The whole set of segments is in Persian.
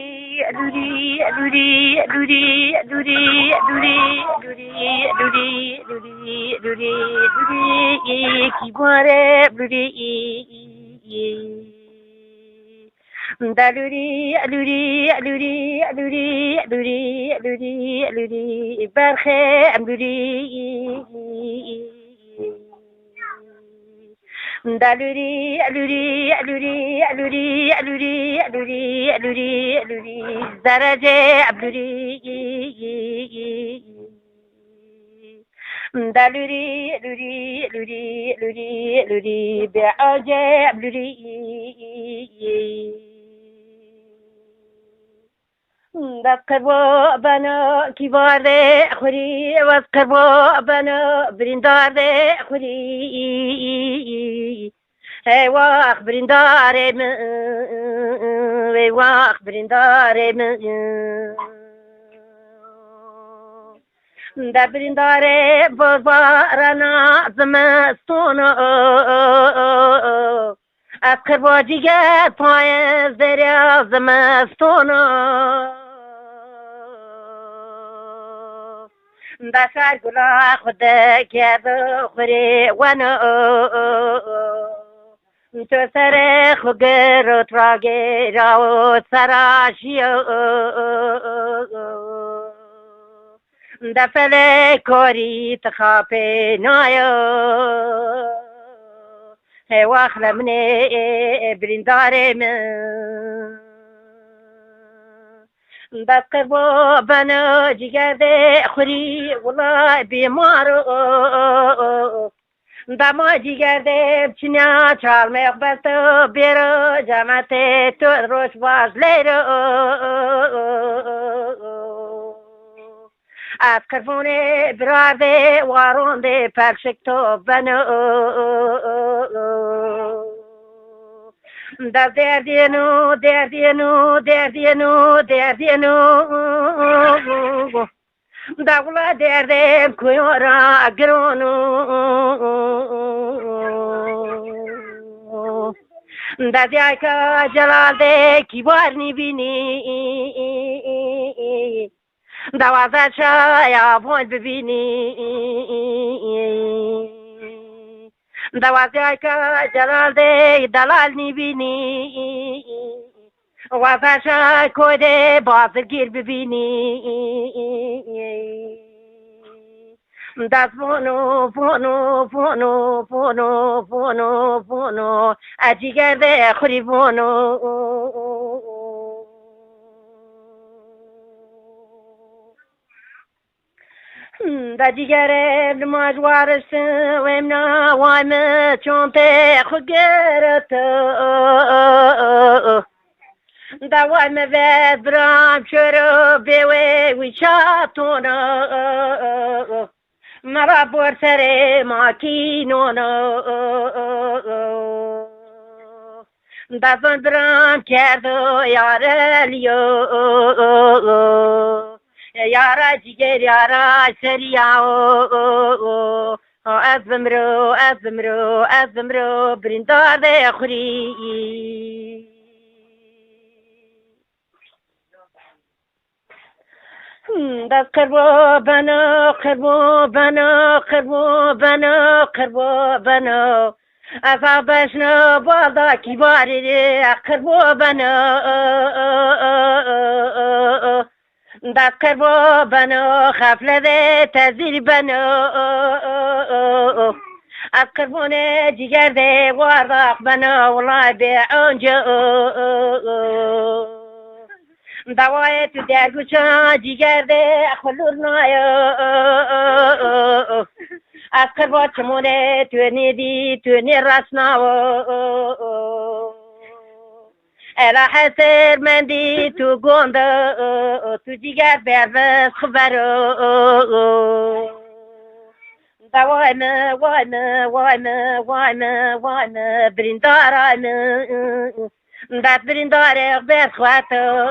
Luri, luri, luri, luri, luri, luri, luri, luri, luri, luri, qui boire, luri, da luri, luri, luri, luri, luri, luri, luri, barche, luri. Daluri, aluri, aluri, aluri, aluri, aluri, aluri, aluri, zaraje, aluri. Daluri, aluri, aluri, aluri, aluri, beaje, aluri. Dakkarbo bana kibarde khuri waskarbo bana brindade khuri hey waq brindare me hey waq brindare me da brindare babarana zamastona akarbo diga paya zera zamastona بشر گلا خود کرد خوری ونو تو سر خوگر تراگی راو سراشیو دفل کوری تخاپی نایو هی واخلمنی برینداری من بقربو بنا جگرده خوری والله بیمارو دما جگرده بچنیا چال مقبستو بیرو جمعت تو روش باش لیرو از کرفونه براده وارونده پرشکتو بنو da derdinu derdinu derdinu derdinu da gula derdem kuyora gronu da diaka jalalde kibarni bini da wazacha ya boy bibini دوازده که جلال ده دلال نبینی واسش کده بازرگیر ببینی دست بونو بونو بونو بونو بونو بونو اجیگر ده خوری بونو دا جگره نماجوارش ویمنا وایم چونته خوگرت دا وایم وید برام شروع بیوی ویشاتونا مرا بور سر ماکینونا دا زن برام کردو یارلیو یارا جگر یارا سریاو ازمرو بریندار ده خوری دست قربو بنا قربو بنا قربو بنا قربو بنا افابش نو بالدا کیباری قربو بنا دست قربو بنو خفله ده تزیر بنو از قربونه جگر ده وارداق بنو والله بیعونجو دوای تو درگو چا جگر ده اخلور نایو از قربو چمونه تو نیدی تو نی رسناو الا حسر مندی تو گونده تو دیگر بربس خبرو وایم بریندارم دست بریندار بس خواتو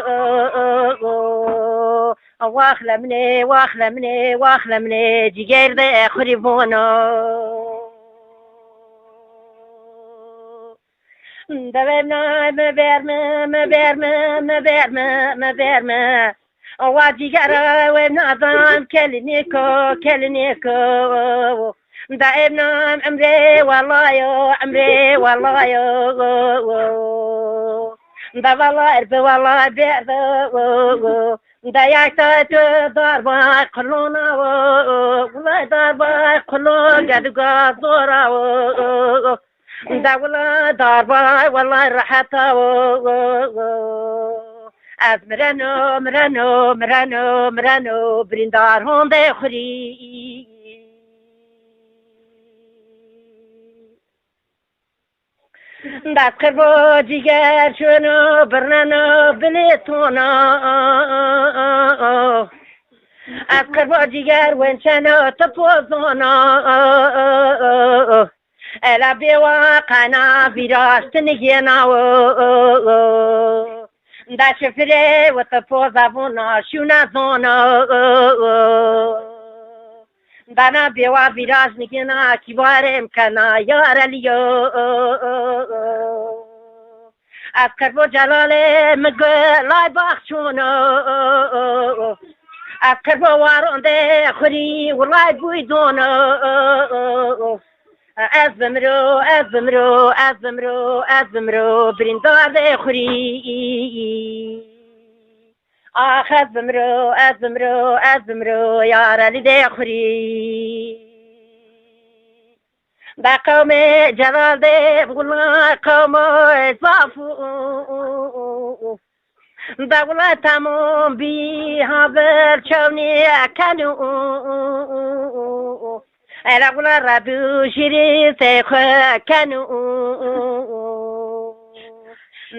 واخلمنی جگر ده خوری بونو دبنا مبرم واجيجرا ونظام كلنيكو دائما عمري والله يا عمري والله يا دا والله ارب والله بعد دا يعتاد ضربة قلونا والله ضربة قلون قد قدورا دا والله ضربة والله راحتا از مرنو برندار هونده خوری دست کربو جیگر شونو برنانو بلیتونا از کربو جیگر ونچنو تپوزونا الا بیوا قنا بیراست نگیناو دا شفره و تپوزابونا شونا زونا دانا بیوا بیراز نگینا کیوارم کنا یار لیو از کربو جلال مگلای باخشونا از کربو وارونده خوری ولای بویدونا از بمرو برندار ده خوری آخ از بمرو یار علی ده خوری دا قوم جلال ده بغلا قوم اضافو دا بغلا تمام بی هابر چونی کنو الا بغلا ردو شیری سیخ کنو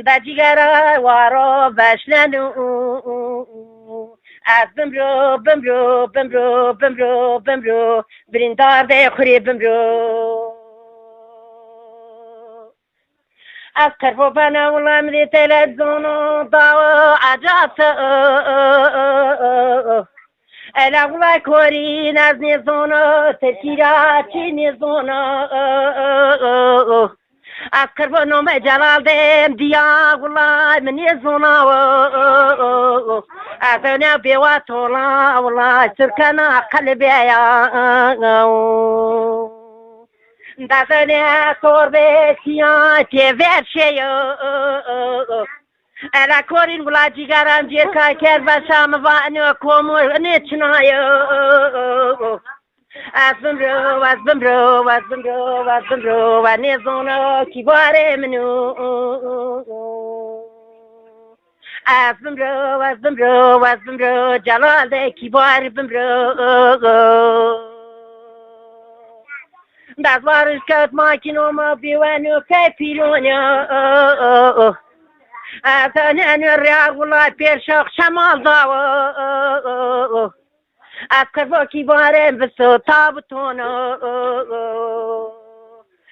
دا جیگر وارو بشننو از بمرو برندار ده خوری بمرو از کربو بنا ولامری تلزونو داو عجاس الا ولا کوری نزنی زونو تکیرا چینی زونو از کربو نوم جلال دیم دیا ولا منی زونا از انا بیوا تولا ولا سرکنا قلبی یا دازنه کوربه سیان تیویر شیو الا کورین ولا جیگرم جیکا کر بشام وانو کومو نیچنایو از بمرو و نیزونو کیواره منو از بمرو جلال ده کیواره بمرو دست وارش کت ماکینو ما بیوانو که پیرونیا اتنانو ریاغ ولا پیرشاق شمال داو از کربو کیوارم بسو تابتونو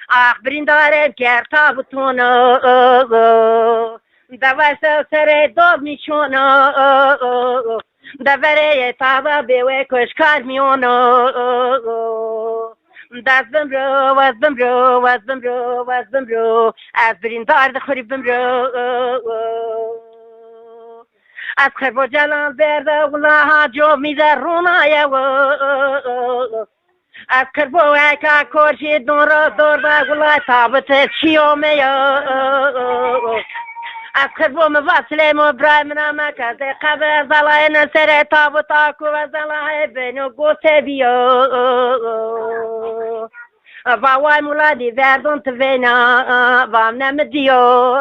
آخ برندارم کر تابتونو دوستو سر دوب میشونو دوره تابا بیوه کشکار میونو دست بمرو از برندار ده خوری بمرو از کربو جلال برده ولا جو میده رونایه از کربو ایکا کورشی دور ده ولا تابت چیومه از کربو مواصله مبرای منامه کده قبر زلای نسره تابتا کو و زلای بینو گوته بیو وای مولادی وردون توینا وام نمدیو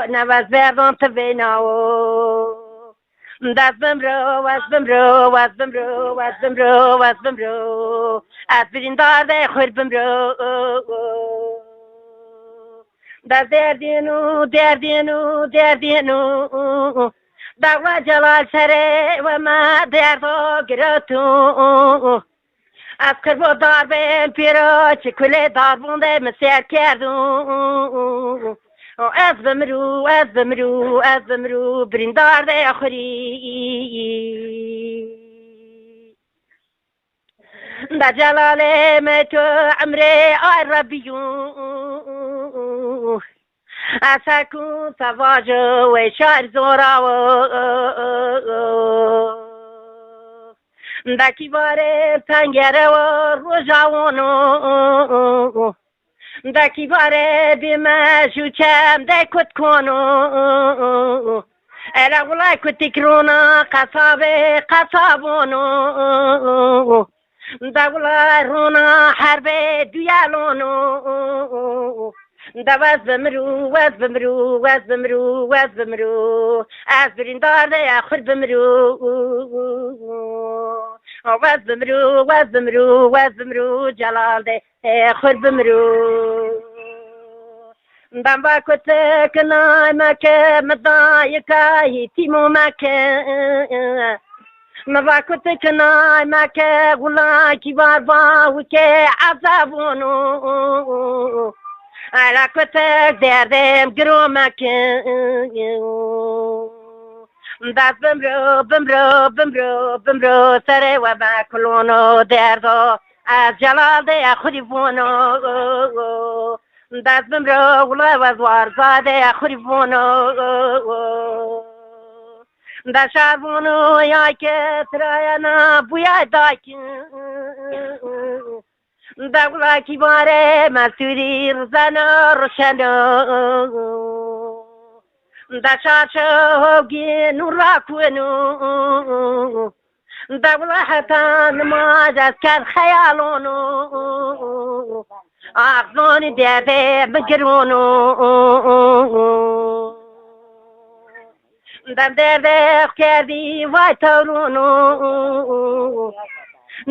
نواز وردون توینا دست بمرو از برندار ده خور بمرو دست دردینو دغلا جلال سره و ما دردو گرتو از کربو دار بین پیرو چکوله دار بونده مسیر کردو از بمرو برندار ده خوری دا جلاله متو عمري آي ربيو أساكو سواجو وشار زورا داكي باره تنگره و رجاونو داكي باره بمشو چم دكت كونو الا والله كنت كرونا قصابونو دا والله رونا حربي ديالونو دا واز بمرو از برندار دا ياخر بمرو واز بمرو جلال دا ياخر بمرو دم كنت كنا مكة مضايقة يتيمو مكة ما كنت كنا مكة ولا كبار باوكي عذابونو على كنت دردم قرو مكة داس بمرو سري وما كلونو دردو از جلال دي أخذي فونو داس بمرو ولا وزوار زاده خريفونو دا شاربونو يا كتراينا بويا داكي دا ولا كباره مسوري رزانا روشنو دا شاشوغي نوراكونو دا ولا حتى نماز أذكر خيالونو أخذوني دابي بقرونو دم درده کردی وای تورونو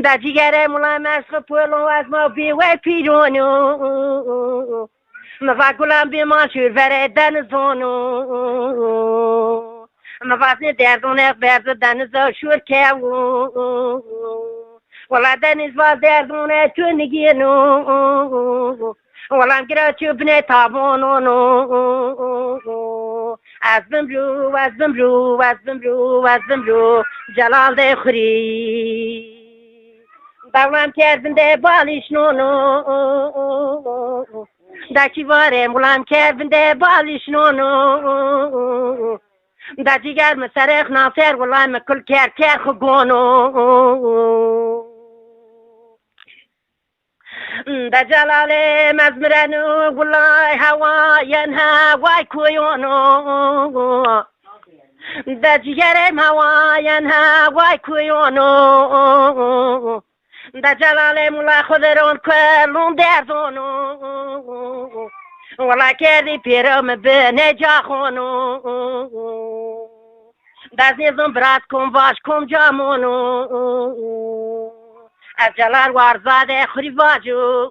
دا جیگر مولا مشق پولو از ما بی وی پیرونو مفاکلم بی ماشور وره دنزونو مفاسنی دردونه برز دنزو شور کهو ولا دنیز باز دردونه تو نگینو ولا گرا تو بنه تابونو از بمرو جلال ده خوری دولم کردن ده بالیش نونو دکی واره مولم کردن ده بالیش نونو دا جیگر مسرخ نافر والله مکل کر خگونو دا جلال مزمرنو والله هوا ینها وای کویونو دا جیگرم هوا ینها وای کویونو دا جلال مولا خودرون کلون دردونو والله کردی پیرم به نجاخونو دست نیزم برات کن باش کن جامونو از جلال وارزاده خوری واجو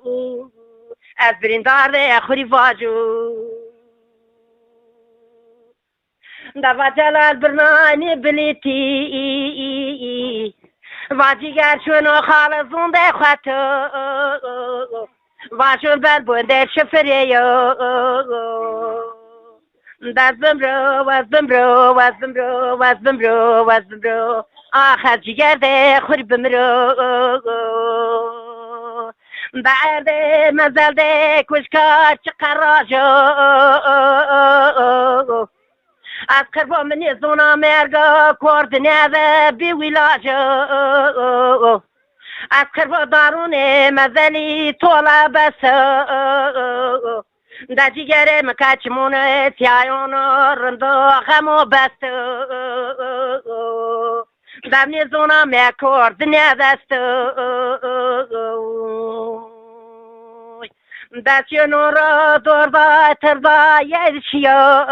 از بریندار خوری واجو دوا جلال برنانی بلیتی واجیگر شونو خالصون ده خطو واشون بر بنده شفریو دست بمرو آخر جگر ده خوری بمرو بعد مزل ده کشکا چقراجو از قربا منی زونا مرگا کرد نوه بی ویلاجو از قربا دارون مزلی طولا بسو دا جیگر مکچمون تیایون رندو خمو بستو دمنی زونا مکرد ندستو دستیونو را دوردا تردا یدشیو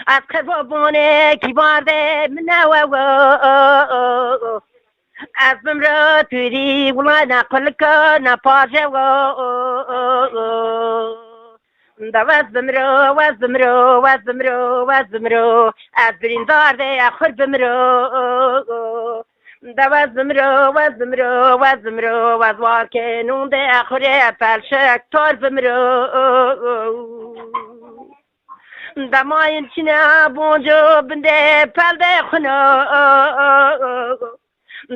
از قربونه کی بارده منوو از بمرو توری ولا نقل که نپاجه دا وز بمرو از بریندار ده اخور بمرو دا وز بمرو وز واکنون ده اخور پلشک تار بمرو دا ماین چینه بونجو بنده پل ده خنو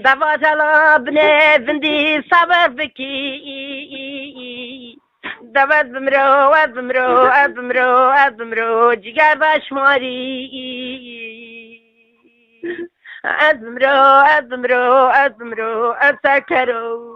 دوا جلا بنه بندی صبر بکی دود بمرو جگر بشماری از بمرو از سکرو